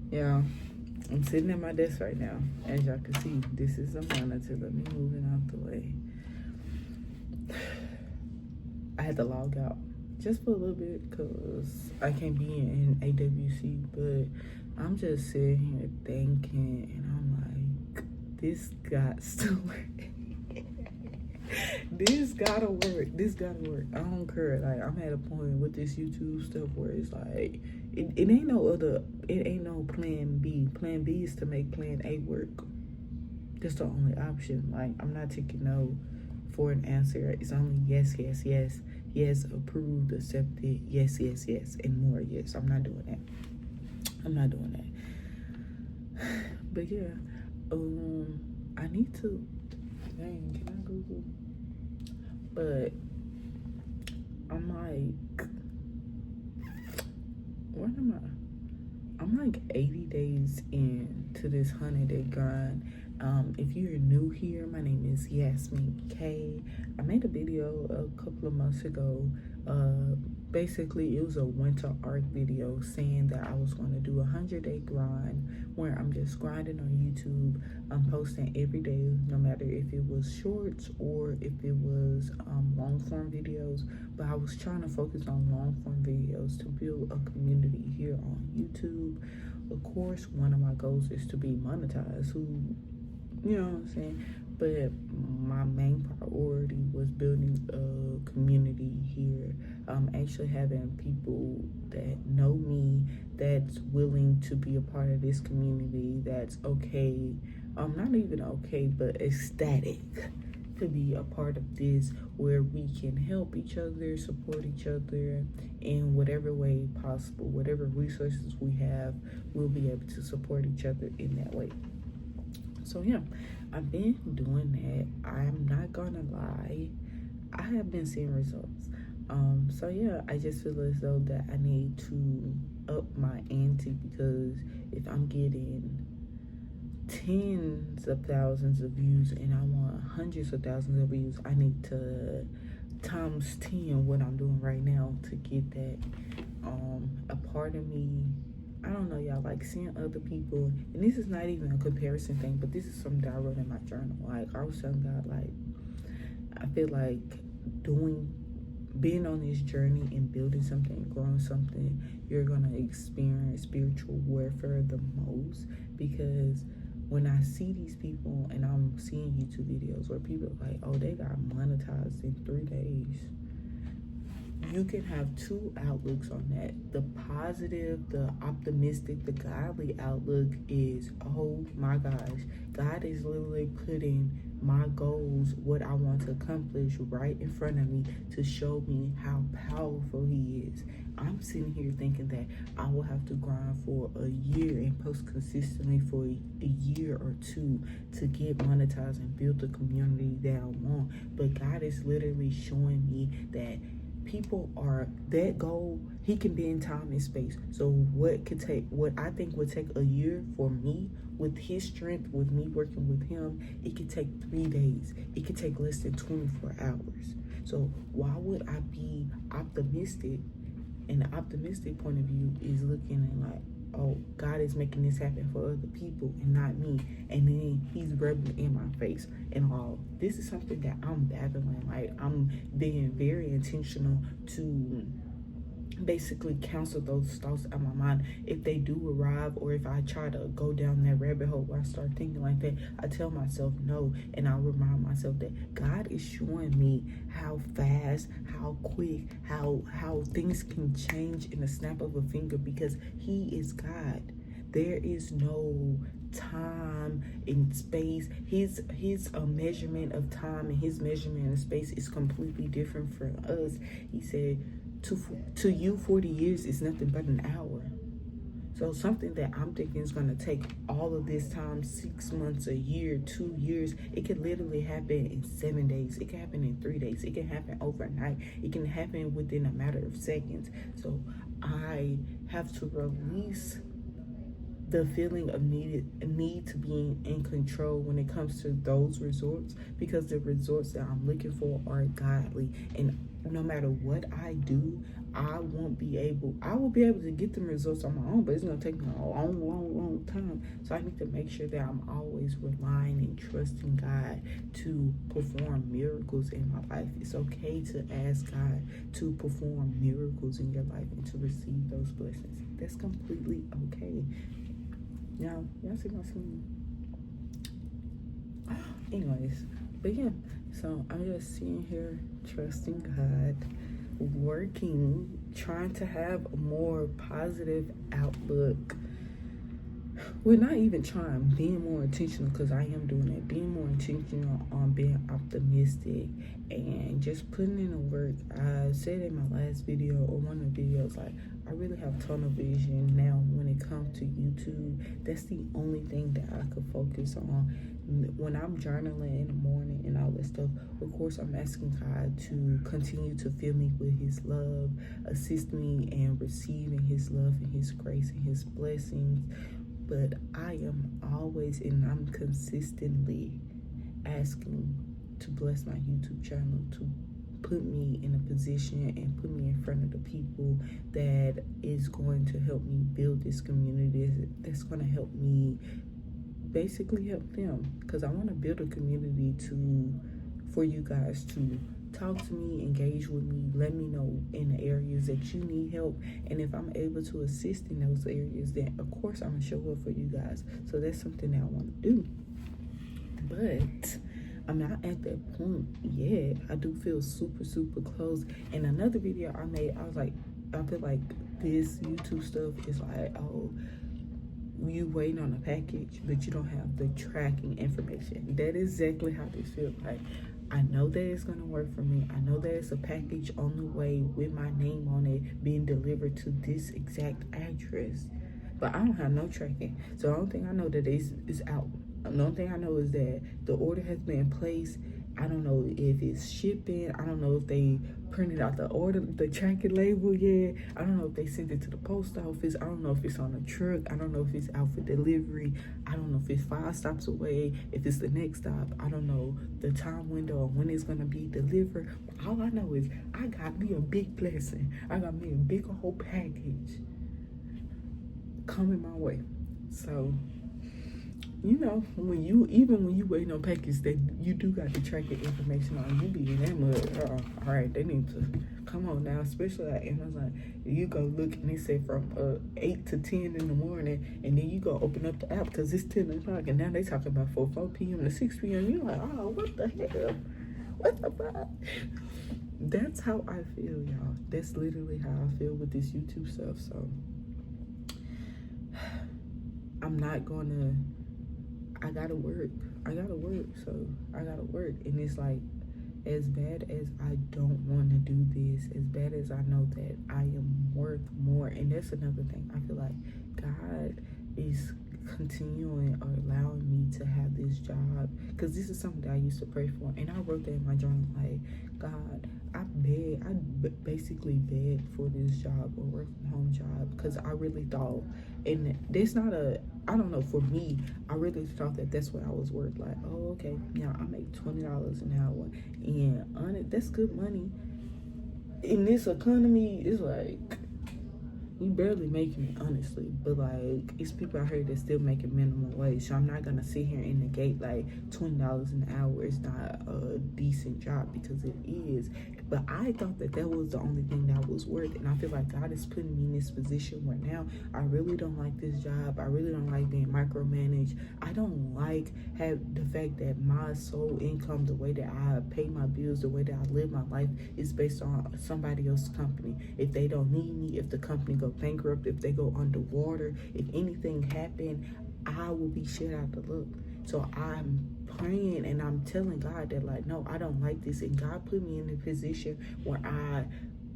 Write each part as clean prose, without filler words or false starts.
Yeah, I'm sitting at my desk right now. As y'all can see, this is a monitor. Let me move it out the way. I had to log out just for a little bit because I can't be in AWC, but I'm just sitting here thinking, and I'm like, this got to work. This gotta work. This gotta work. I don't care. Like, I'm at a point with this YouTube stuff where it's like, it ain't no other, it ain't no plan B. Plan B is to make plan A work. That's the only option. Like, I'm not taking no for an answer. It's only yes, yes, yes, yes, approved, accepted, yes, yes, yes, and more yes. I'm not doing that. I'm not doing that. But yeah, I need to, dang, can I Google? But I'm like, what am I? I'm like 80 days into this 100-day grind. If you're new here, my name is Yasmin K. I made a video a couple of months ago. Basically, it was a winter art video saying that I was going to do a 100-day grind where I'm just grinding on YouTube. I'm posting every day, no matter if it was shorts or if it was long form videos. But I was trying to focus on long form videos to build a community here on YouTube. Of course, one of my goals is to be monetized. You know what I'm saying? But my main priority was building a community here. Actually having people that know me, that's willing to be a part of this community, that's okay, not even okay, but ecstatic to be a part of this, where we can help each other, support each other in whatever way possible. Whatever resources we have, we'll be able to support each other in that way. So yeah, I've been doing that. I'm not gonna lie, I have been seeing results. So yeah, I just feel as though that I need to up my ante, because if I'm getting tens of thousands of views and I want hundreds of thousands of views, I need to times 10 what I'm doing right now to get that. A part of me, I don't know, y'all, like seeing other people, and this is not even a comparison thing, but this is something that I wrote in my journal. Like, I was telling God, like, I feel like being on this journey and building something, growing something, you're gonna experience spiritual warfare the most. Because when I see these people, and I'm seeing YouTube videos where people are like, oh, they got monetized in 3 days. You can have two outlooks on that. The positive, the optimistic, the godly outlook is, oh my gosh, God is literally putting my goals, what I want to accomplish, right in front of me to show me how powerful He is. I'm sitting here thinking that I will have to grind for a year and post consistently for a year or two to get monetized and build the community that I want. But God is literally showing me that people are that goal. He can be in time and space. So what I think would take a year for me, with His strength, with me working with Him, it could take 3 days. It could take less than 24 hours. So why would I be optimistic? And the optimistic point of view is looking at like, oh, God is making this happen for other people and not me. And then He's rubbing in my face and all. This is something that I'm battling. Like, I'm being very intentional to basically cancel those thoughts out of my mind. If they do arrive, or if I try to go down that rabbit hole where I start thinking like that, I tell myself no, and I remind myself that God is showing me how fast, how quick, how things can change in a snap of a finger, because He is God. There is no time and space. His measurement of time and His measurement of space is completely different from us. He said, to you 40 years is nothing but an hour. So something that I'm thinking is going to take all of this time, 6 months, a year, 2 years, it could literally happen in 7 days. It can happen in 3 days. It can happen overnight. It can happen within a matter of seconds. So I have to release the feeling of need to be in control when it comes to those resorts, because the resorts that I'm looking for are godly. And no matter what I do, I will be able to get them results on my own, but it's gonna take me a long time. So I need to make sure that I'm always relying and trusting God to perform miracles in my life. It's okay to ask God to perform miracles in your life and to receive those blessings. That's completely okay. Now, y'all see my son? Anyways, but yeah, so I'm just sitting here trusting God, working, trying to have a more positive outlook. We're not even trying, being more intentional, because I am doing it, being more intentional on being optimistic and just putting in the work. I said in my last video or one of the videos, like, I really have tunnel vision now when it comes to YouTube. That's the only thing that I could focus on. When I'm journaling in the morning and all that stuff, of course, I'm asking God to continue to fill me with His love, assist me in receiving His love and His grace and His blessings. But I am always and I'm consistently asking to bless my YouTube channel, to put me in a position and put me in front of the people that is going to help me build this community, that's going to help me basically help them, because I want to build a community for you guys to talk to me, engage with me, let me know in the areas that you need help, and if I'm able to assist in those areas, then of course I'm gonna show up for you guys. So that's something that I want to do, but I'm not at that point yet. I do feel super close. In another video I made, I was like, I feel like this YouTube stuff is like, oh, you waiting on a package, but you don't have the tracking information. That is exactly how this feels like. I know that it's gonna work for me. I know that it's a package on the way with my name on it being delivered to this exact address, but I don't have no tracking. So the only thing I know that is out. The only thing I know is that the order has been placed. I don't know if it's shipping. I don't know if they printed out the tracking label yet. I don't know if they sent it to the post office. I don't know if it's on a truck. I don't know if it's out for delivery. I don't know if it's 5 stops away, if it's the next stop. I don't know the time window or when it's gonna be delivered. All I know is I got me a big blessing. I got me a big whole package coming my way. So, you know, when you waiting on package that you do got the tracking information on, you be in that mud. All right, they need to come on now, especially at Amazon. You go look and it say from 8 to 10 in the morning, and then you go open up the app because it's 10 o'clock, and now they talking about 4 p.m. to 6 p.m. You're like, oh, what the hell? What the fuck? That's how I feel, y'all. That's literally how I feel with this YouTube stuff. So I'm not gonna. I gotta work. So I gotta work. And it's like, as bad as I don't want to do this, as bad as I know that I am worth more, and that's another thing. I feel like God is continuing or allowing me to have this job, because this is something that I used to pray for, and I wrote that in my journal, like, God, I basically begged for this job or work from home job, because I really thought, and there's not I don't know, for me, I really thought that that's what I was worth. Like, oh, okay, now I make $20 an hour, and on it, that's good money. In this economy, it's like, we barely making it, honestly, but like, it's people out here that still making minimum wage. So I'm not gonna sit here and negate like $20 an hour is not a decent job, because it is. But I thought that was the only thing that was worth it. And I feel like God is putting me in this position where now I really don't like this job. I really don't like being micromanaged. I don't like the fact that my sole income, the way that I pay my bills, the way that I live my life is based on somebody else's company. If they don't need me, if the company go bankrupt, if they go underwater, if anything happened, I will be shit out the look. So I'm praying and I'm telling God that, like, no, I don't like this. And God put me in a position where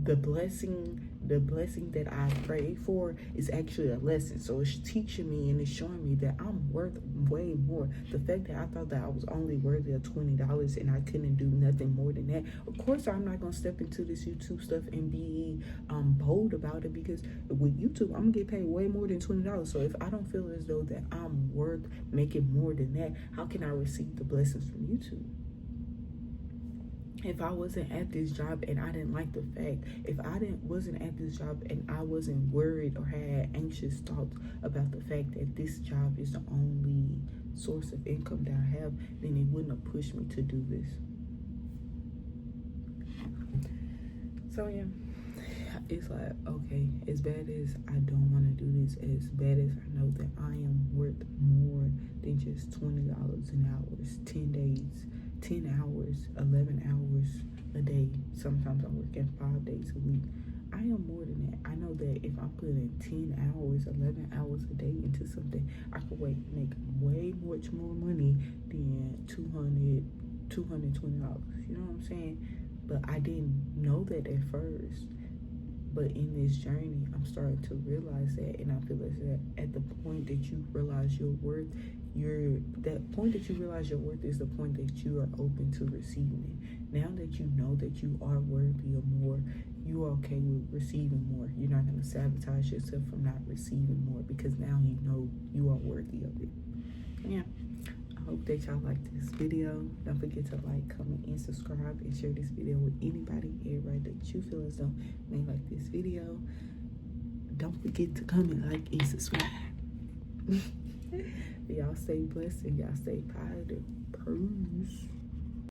the blessing that I prayed for is actually a lesson. So it's teaching me and it's showing me that I'm worth way more. The fact that I thought that I was only worthy of $20 and I couldn't do nothing more than that. Of course, I'm not gonna step into this YouTube stuff and be bold about it, because with YouTube, I'm gonna get paid way more than $20. So if I don't feel as though that I'm worth making more than that, how can I receive the blessings from YouTube? if I wasn't at this job and I didn't like the fact, if I wasn't at this job and I wasn't worried or had anxious thoughts about the fact that this job is the only source of income that I have, then it wouldn't have pushed me to do this. So yeah, it's like, okay, as bad as I don't want to do this, as bad as I know that I am worth more than just $20 an hour, 10 days, 10 hours, 11 hours a day. Sometimes I'm working 5 days a week. I am more than that. I know that if I'm putting 10 hours, 11 hours a day into something, I could make way much more money than $220. You know what I'm saying? But I didn't know that at first. But in this journey, I'm starting to realize that, and I feel like that at the point that you realize your worth, that point that you realize your worth is the point that you are open to receiving it. Now that you know that you are worthy of more, you are okay with receiving more. You're not going to sabotage yourself from not receiving more because now you know you are worthy of it. Yeah. I hope that y'all like this video. Don't forget to like, comment, and subscribe, and share this video with everybody that you feel as though may like this video. Don't forget to comment, like, and subscribe. Y'all stay blessed and y'all stay positive. Peace.